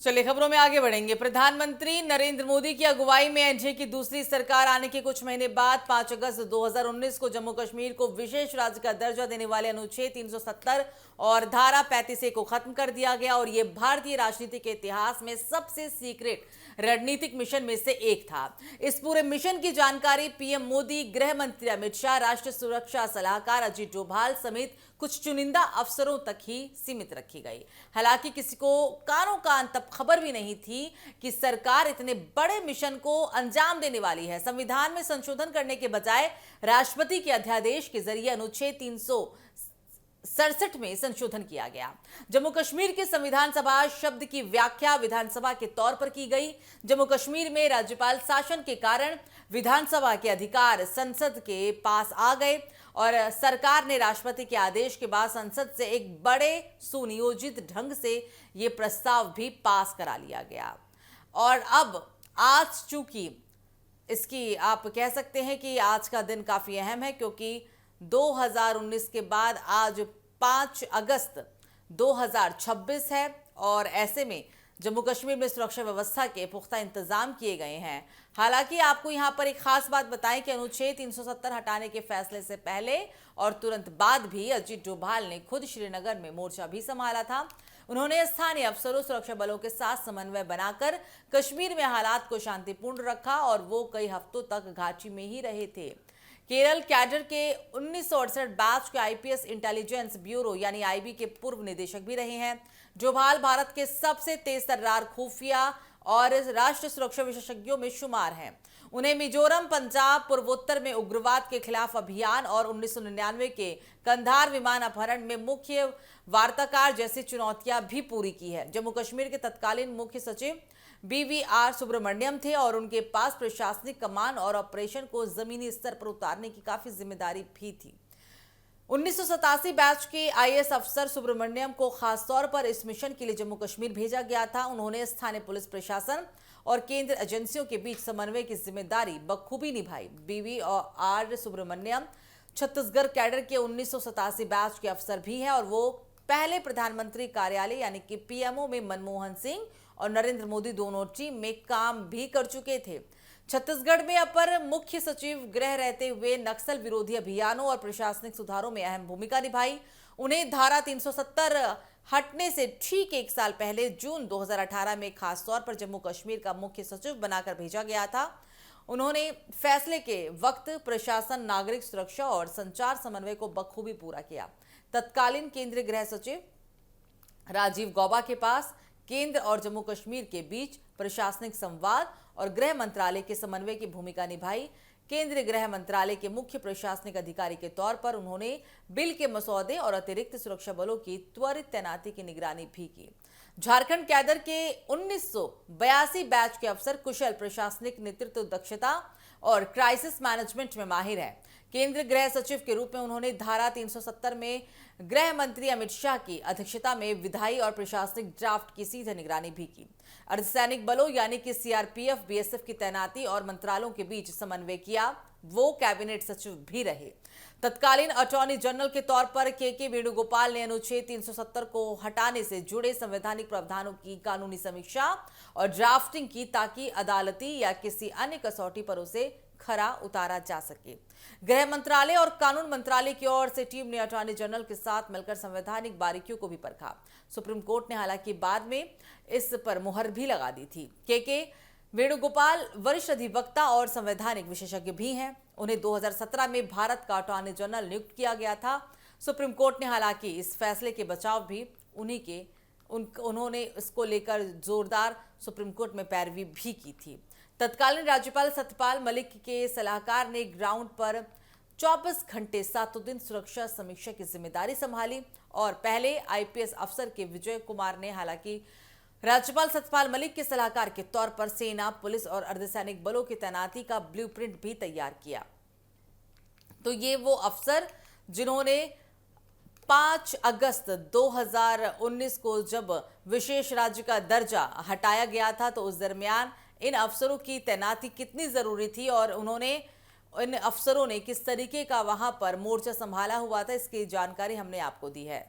चलिए खबरों में आगे बढ़ेंगे। प्रधानमंत्री नरेंद्र मोदी की अगुवाई में एनडीए की दूसरी सरकार आने के कुछ महीने बाद 5 अगस्त 2019 को जम्मू कश्मीर को विशेष राज्य का दर्जा देने वाले अनुच्छेद 370 और धारा 35A को खत्म कर दिया गया और यह भारतीय राजनीति के इतिहास में सबसे सीक्रेट रणनीतिक मिशन में से एक था। इस पूरे मिशन की जानकारी पीएम मोदी, गृह मंत्री अमित शाह, राष्ट्रीय सुरक्षा सलाहकार अजीत डोभाल समेत कुछ चुनिंदा अफसरों तक ही सीमित रखी गई। हालांकि किसी को कानों कान तब खबर भी नहीं थी कि सरकार इतने बड़े मिशन को अंजाम देने वाली है। संविधान में संशोधन करने के बजाय राष्ट्रपति के अध्यादेश के जरिए अनुच्छेद 367 में संशोधन किया गया। जम्मू कश्मीर के संविधान सभा शब्द की व्याख्या विधानसभा के तौर पर की गई। जम्मू कश्मीर में राज्यपाल शासन के कारण विधानसभा के अधिकार संसद के पास आ गए और सरकार ने राष्ट्रपति के आदेश के बाद संसद से एक बड़े सुनियोजित ढंग से यह प्रस्ताव भी पास करा लिया गया। और अब आज चूंकि इसकी आप कह सकते हैं कि आज का दिन काफी अहम है, क्योंकि 2019 के बाद आज 5 अगस्त 2026 है और ऐसे में जम्मू कश्मीर में सुरक्षा व्यवस्था के पुख्ता इंतजाम किए गए हैं। हालांकि आपको यहां पर एक खास बात बताएं कि अनुच्छेद 370 हटाने के फैसले से पहले और तुरंत बाद भी अजीत डोभाल ने खुद श्रीनगर में मोर्चा भी संभाला था। उन्होंने स्थानीय अफसरों, सुरक्षा बलों के साथ समन्वय बनाकर कश्मीर में हालात को शांतिपूर्ण रखा और वो कई हफ्तों तक घाटी में ही रहे थे। केरल कैडर के 1968 बैच के आईपीएस इंटेलिजेंस ब्यूरो यानी आईबी के पूर्व निदेशक भी रहे हैं। डोभाल भारत के सबसे तेज तर्रार खुफिया और राष्ट्रीय सुरक्षा विशेषज्ञों में शुमार हैं। उन्हें मिजोरम, पंजाब, पूर्वोत्तर में उग्रवाद के खिलाफ अभियान और 1999 के कंधार विमान अपहरण में मुख्य वार्ताकार जैसी चुनौतियां भी पूरी की है। जम्मू कश्मीर के तत्कालीन मुख्य सचिव बीवीआर सुब्रमण्यम थे और उनके पास प्रशासनिक कमान और ऑपरेशन को जमीनी स्तर पर उतारने की काफी जिम्मेदारी भी थी। 1987 बैच के आईएएस अफसर सुब्रमण्यम को खासतौर पर इस मिशन के लिए जम्मू कश्मीर भेजा गया था। उन्होंने स्थानीय पुलिस प्रशासन और केंद्र एजेंसियों के बीच समन्वय की जिम्मेदारी बखूबी निभाई। बीवीआर सुब्रमण्यम छत्तीसगढ़ कैडर के 1987 बैच के अफसर भी हैं और वो पहले प्रधानमंत्री कार्यालय यानी कि पीएमओ में मनमोहन सिंह और नरेंद्र मोदी दोनों टीम में काम भी कर चुके थे। छत्तीसगढ़ में अपर मुख्य सचिव गृह रहते हुए नक्सल विरोधी अभियानों और प्रशासनिक सुधारों में अहम भूमिका निभाई। उन्हें धारा 370 हटने से ठीक एक साल पहले जून 2018 में खासतौर पर जम्मू कश्मीर का मुख्य सचिव बनाकर भेजा गया था। उन्होंने फैसले के वक्त प्रशासन, नागरिक सुरक्षा और संचार समन्वय को बखूबी पूरा किया। तत्कालीन केंद्रीय गृह सचिव राजीव गौबा के पास केंद्र और जम्मू कश्मीर के बीच प्रशासनिक संवाद और गृह मंत्रालय के समन्वय की भूमिका निभाई। केंद्रीय गृह मंत्रालय के मुख्य प्रशासनिक अधिकारी के तौर पर उन्होंने बिल के मसौदे और अतिरिक्त सुरक्षा बलों की त्वरित तैनाती की निगरानी भी की। झारखंड कैडर के 1982 बैच के अफसर कुशल प्रशासनिक नेतृत्व, दक्षता और क्राइसिस मैनेजमेंट में माहिर है। केंद्रीय गृह सचिव के रूप में उन्होंने धारा 370 में गृह मंत्री अमित शाह की अध्यक्षता में विधायी और प्रशासनिक ड्राफ्ट की सीधे निगरानी भी की। अर्धसैनिक बलों यानी कि सीआरपीएफ, बीएसएफ की तैनाती और मंत्रालयों के बीच समन्वय किया। वो कैबिनेट सचिव भी रहे। तत्कालीन अटॉर्नी जनरल के तौर पर के वेणुगोपाल ने अनुच्छेद 370 को हटाने से जुड़े संवैधानिक प्रावधानों की कानूनी समीक्षा और ड्राफ्टिंग की, ताकि अदालती या किसी अन्य कसौटी पर उसे खरा उतारा जा सके। गृह मंत्रालय और कानून मंत्रालय की ओर से टीम ने अटॉर्नी जनरल के साथ मिलकर संवैधानिक बारीकियों को भी परखा। सुप्रीम कोर्ट ने हालांकि बाद में इस पर मुहर भी लगा दी थी। के वेणुगोपाल वरिष्ठ अधिवक्ता और संवैधानिक विशेषज्ञ भी हैं। उन्हें 2017 में भारत का अटॉर्नी जनरल नियुक्त किया गया था। सुप्रीम कोर्ट ने हालांकि इस फैसले के बचाव भी उन्होंने इसको लेकर जोरदार सुप्रीम कोर्ट में पैरवी भी की थी। तत्कालीन राज्यपाल सत्यपाल मलिक के सलाहकार ने ग्राउंड पर 24 घंटे 7 दिन सुरक्षा समीक्षा की जिम्मेदारी संभाली और पहले आईपीएस अफसर के विजय कुमार ने हालांकि राज्यपाल सत्यपाल मलिक के सलाहकार के तौर पर सेना, पुलिस और अर्धसैनिक बलों की तैनाती का ब्लूप्रिंट भी तैयार किया। तो ये वो अफसर जिन्होंने 5 अगस्त 2019 को जब विशेष राज्य का दर्जा हटाया गया था, तो उस दरमियान इन अफसरों की तैनाती कितनी जरूरी थी और इन अफसरों ने किस तरीके का वहां पर मोर्चा संभाला हुआ था, इसकी जानकारी हमने आपको दी है।